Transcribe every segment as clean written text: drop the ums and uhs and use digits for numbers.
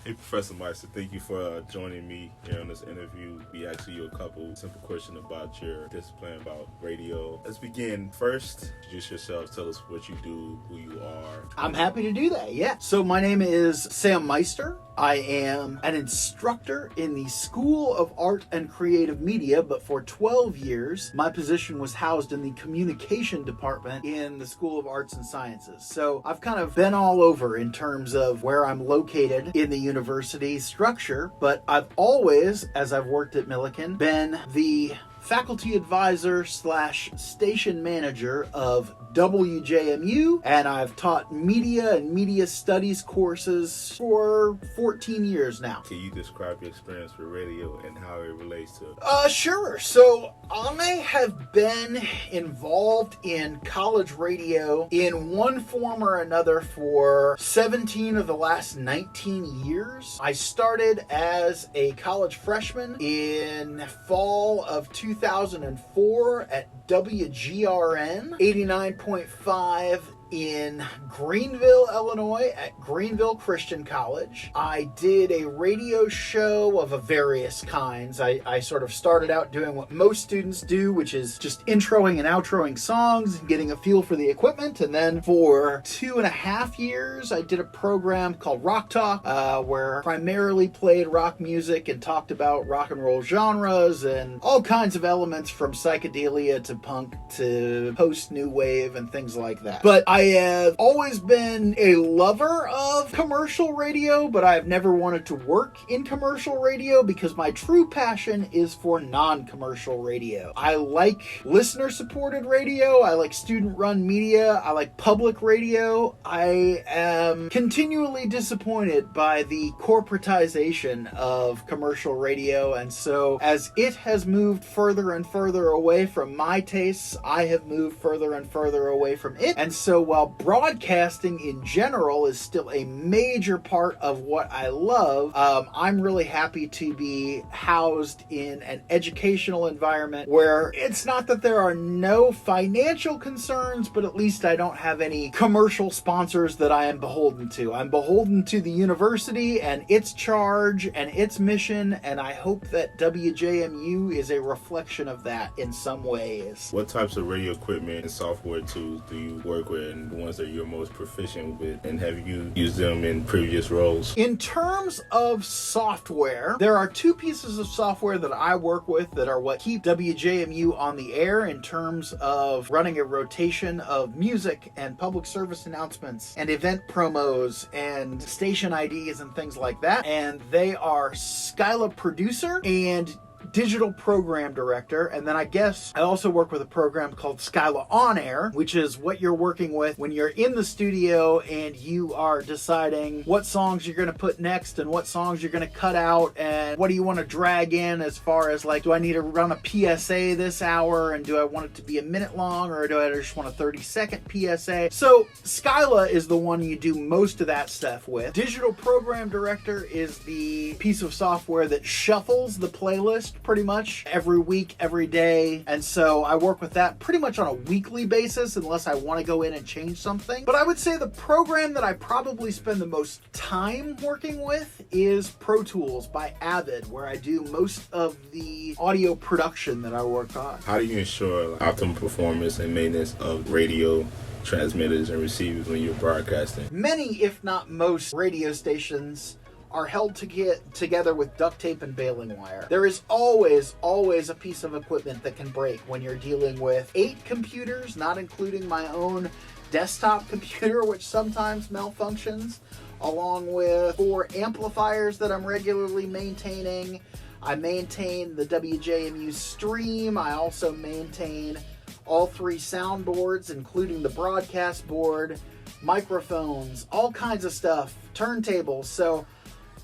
Hey, Professor Meister, thank you for joining me here on this interview. We asked you a couple simple questions about your discipline, about radio. Let's begin. First, introduce yourself. Tell us what you do, who you are. I'm happy to do that, yeah. So my name is Sam Meister. I am an instructor in the School of Art and Creative Media, but for 12 years, my position was housed in the communication department in the School of Arts and Sciences. So I've kind of been all over in terms of where I'm located in the university structure, but I've always, as I've worked at Millikin, been the faculty advisor / station manager of WJMU, and I've taught media and media studies courses for 14 years now. Can you describe your experience with radio and how it relates to? Sure. So I have been involved in college radio in one form or another for 17 of the last 19 years. I started as a college freshman in fall of 2004 at WGRN 89.5 in Greenville, Illinois at Greenville Christian College. I did a radio show of various kinds. I sort of started out doing what most students do, which is just introing and outroing songs and getting a feel for the equipment. And then for 2.5 years, I did a program called Rock Talk, where I primarily played rock music and talked about rock and roll genres and all kinds of elements from psychedelia to punk to post-new wave and things like that. But I have always been a lover of commercial radio, but I've never wanted to work in commercial radio because my true passion is for non-commercial radio. I like listener-supported radio. I like student-run media. I like public radio. I am continually disappointed by the corporatization of commercial radio, and so as it has moved further and further away from my tastes, I have moved further and further away from it. And so while broadcasting in general is still a major part of what I love, I'm really happy to be housed in an educational environment where it's not that there are no financial concerns, but at least I don't have any commercial sponsors that I am beholden to. I'm beholden to the university and its charge and its mission, and I hope that WJMU is a reflection of that in some ways. What types of radio equipment and software tools do you work with, and the ones that you're most proficient with, and have you used them in previous roles? In terms of software, there are two pieces of software that I work with that are what keep WJMU on the air in terms of running a rotation of music and public service announcements and event promos and station IDs and things like that. And they are Skyla Producer and Digital Program Director, and then I guess I also work with a program called Skyla On Air, which is what you're working with when you're in the studio and you are deciding what songs you're going to put next and what songs you're going to cut out and what do you want to drag in as far as like, do I need to run a PSA this hour and do I want it to be a minute long or do I just want a 30-second PSA? So Skyla is the one you do most of that stuff with. Digital Program Director is the piece of software that shuffles the playlist pretty much every week, every day. And so I work with that pretty much on a weekly basis unless I want to go in and change something. But I would say the program that I probably spend the most time working with is Pro Tools by Avid, where I do most of the audio production that I work on. How do you ensure optimal performance and maintenance of radio transmitters and receivers when you're broadcasting? Many, if not most, radio stations are held together with duct tape and baling wire. There is always a piece of equipment that can break when you're dealing with 8 computers, not including my own desktop computer, which sometimes malfunctions, along with 4 amplifiers that I'm regularly maintaining. I maintain the WJMU stream. I also maintain all 3 soundboards, including the broadcast board, microphones, all kinds of stuff, turntables. So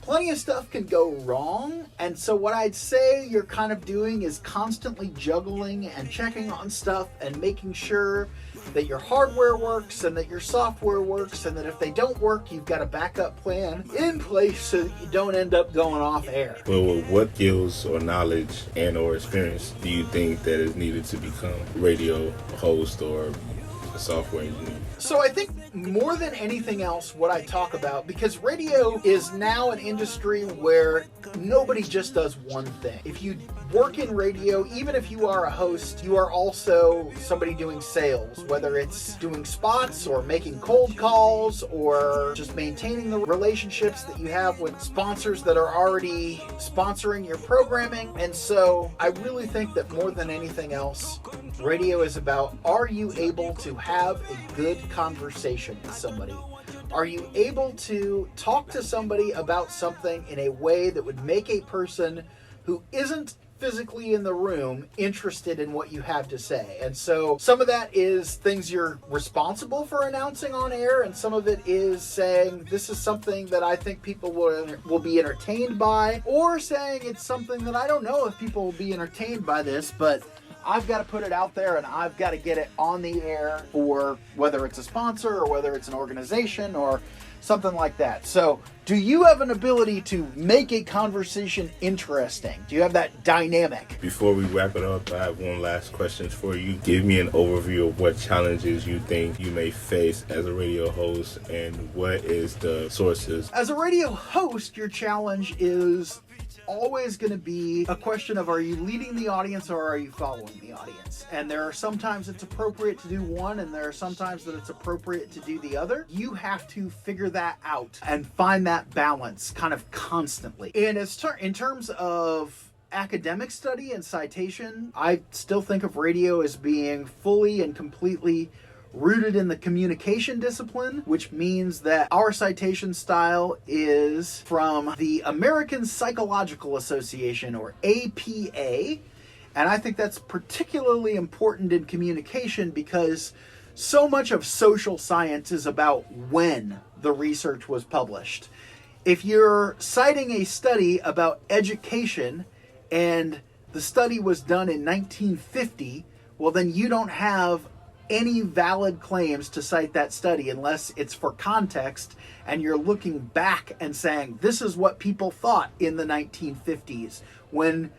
plenty of stuff can go wrong, and so what I'd say you're kind of doing is constantly juggling and checking on stuff and making sure that your hardware works and that your software works, and that if they don't work, you've got a backup plan in place so that you don't end up going off air. Well, what skills or knowledge and or experience do you think that is needed to become a radio host or a software engineer? So I think more than anything else, what I talk about, because radio is now an industry where nobody just does one thing. If you work in radio, even if you are a host, you are also somebody doing sales, whether it's doing spots or making cold calls or just maintaining the relationships that you have with sponsors that are already sponsoring your programming. And so I really think that more than anything else, radio is about, are you able to have a good conversation with somebody? Are you able to talk to somebody about something in a way that would make a person who isn't physically in the room interested in what you have to say? And so some of that is things you're responsible for announcing on air, and some of it is saying this is something that I think people will be entertained by, or saying it's something that I don't know if people will be entertained by this, but I've got to put it out there and I've got to get it on the air for whether it's a sponsor or whether it's an organization or something like that. So, do you have an ability to make a conversation interesting? Do you have that dynamic? Before we wrap it up, I have one last question for you. Give me an overview of what challenges you think you may face as a radio host and what is the sources. As a radio host, your challenge is always going to be a question of, are you leading the audience or are you following the audience? And there are sometimes it's appropriate to do one, and there are sometimes that it's appropriate to do the other. You have to figure that out and find that balance kind of constantly. And in terms of academic study and citation, I still think of radio as being fully and completely rooted in the communication discipline, which means that our citation style is from the American Psychological Association, or APA, and I think that's particularly important in communication because so much of social science is about when the research was published. If you're citing a study about education and the study was done in 1950, well, then you don't have any valid claims to cite that study unless it's for context and you're looking back and saying this is what people thought in the 1950s when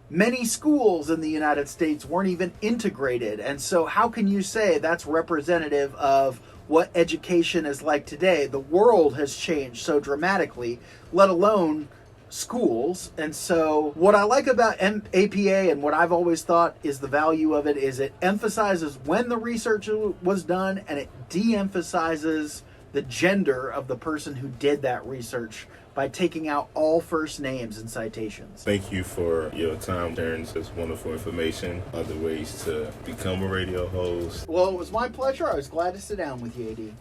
many schools in the United States weren't even integrated. And so how can you say that's representative of what education is like today? The world has changed so dramatically, let alone schools. And so what I like about APA and what I've always thought is the value of it is it emphasizes when the research was done and it de-emphasizes the gender of the person who did that research by taking out all first names in citations. Thank you for your time, sharing this wonderful information, other ways to become a radio host. Well, it was my pleasure. I was glad to sit down with you, AD.